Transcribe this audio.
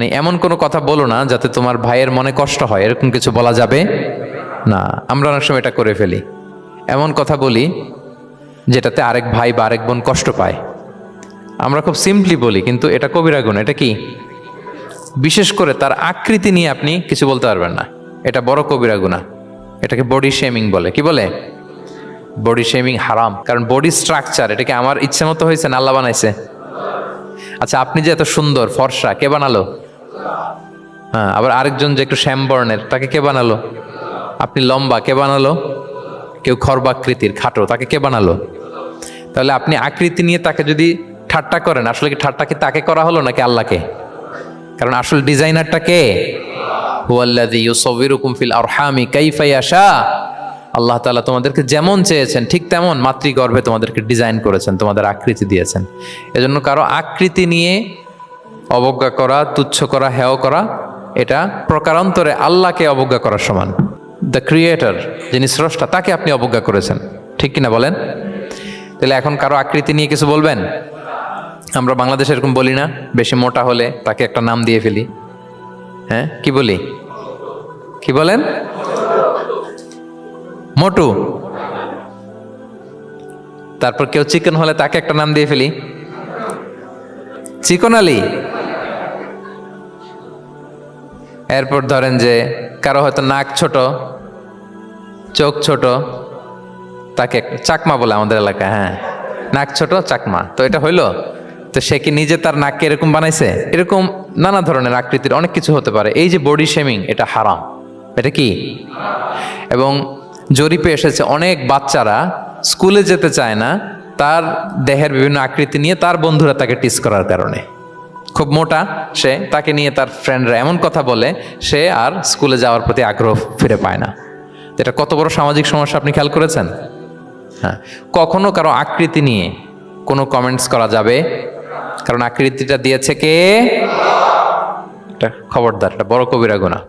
মানে এমন কোনো কথা বলো না যাতে তোমার ভাইয়ের মনে কষ্ট হয়, এরকম কিছু বলা যাবে না। আমরা অনেক সময় এটা করে ফেলি, এমন কথা বলি যেটাতে আরেক ভাই বা আরেক বোন কষ্ট পায়। আমরা খুব সিম্পলি বলি, কিন্তু এটা কবিরা গুনাহ। এটা কি? বিশেষ করে তার আকৃতি নিয়ে আপনি কিছু বলতে পারবেন না, এটা বড় কবিরা গুনাহ। এটাকে বডি শেমিং বলে। কি বলে? বডি শেমিং হারাম। কারণ বডি স্ট্রাকচার, এটাকে আমার ইচ্ছে মতো হয়েছে না আল্লাহ বানাইছে? আচ্ছা, আপনি যে এত সুন্দর ফর্সা, কে বানালো? হ্যাঁ, আবার আরেকজন যে একটু শ্যামবর্ণের, তাকে কে বানালো? আপনি লম্বা, কে বানালো? কেউ খর্বাকৃতির, খাটো, তাকে কে বানালো? তাহলে আপনি আকৃতি নিয়ে তাকে যদি ঠাট্টা করেন, আসলে কি ঠাট্টা কি তাকে করা হলো নাকি আল্লাহকে? কারণ আসল ডিজাইনারটা কে? হুয়াল্লাযী ইউসাউবিরুকুম ফিল আরহামি কাইফা ইয়াশা। আল্লাহ তাআলা তোমাদেরকে যেমন চেয়েছেন ঠিক তেমন মাতৃগর্ভে তোমাদেরকে ডিজাইন করেছেন, তোমাদের আকৃতি দিয়েছেন। এজন্য কারো আকৃতি নিয়ে অবজ্ঞা করা, তুচ্ছ করা, হেয় করা, এটা প্রকারান্তরে আল্লাহকে অবজ্ঞা করার সমান। দ্য ক্রিয়েটর, যিনি স্রষ্টা, তাকে আপনি অবজ্ঞা করেছেন। ঠিক কিনা বলেন? তাহলে এখন কারো আকৃতি নিয়ে কিছু বলবেন? আমরা বাংলাদেশে এরকম বলি না? বেশি মোটা হলে তাকে একটা নাম দিয়ে ফেলি। হ্যাঁ, কি বলি? কি বলেন? মোটু। তারপর কেউ চিকন হলে তাকে একটা নাম দিয়ে ফেলি, চিকন আলী। এরপর ধরেন যে কারো হয়তো নাক ছোট, চোখ ছোট, তাকে চাকমা বলে আমাদের এলাকায়। হ্যাঁ, নাক ছোট, চাকমা। তো এটা হইলো? তো সে কি নিজে তার নাককে এরকম বানাইছে? এরকম নানা ধরনের আকৃতির অনেক কিছু হতে পারে। এই যে বডি শেমিং, এটা হারাম। এটা কি? এবং জরিপে এসেছে অনেক বাচ্চারা স্কুলে যেতে চায় না তার দেহের বিভিন্ন আকৃতি নিয়ে, তার বন্ধুরা তাকে টিস করার কারণে। খুব মোটা সে, তাকে নিয়ে তার ফ্রেন্ডরা এমন কথা বলে, সে আর স্কুলে যাওয়ার প্রতি আগ্রহ ফিরে পায় না। এটা কত বড় সামাজিক সমস্যা আপনি খেয়াল করেছেন? হ্যাঁ, কখনো কারো আকৃতি নিয়ে কোনো কমেন্টস করা যাবে? কারণ আকৃতিটা দিয়েছে কে? এটা খবরদার, এটা বড় কবিরা গুনাহ।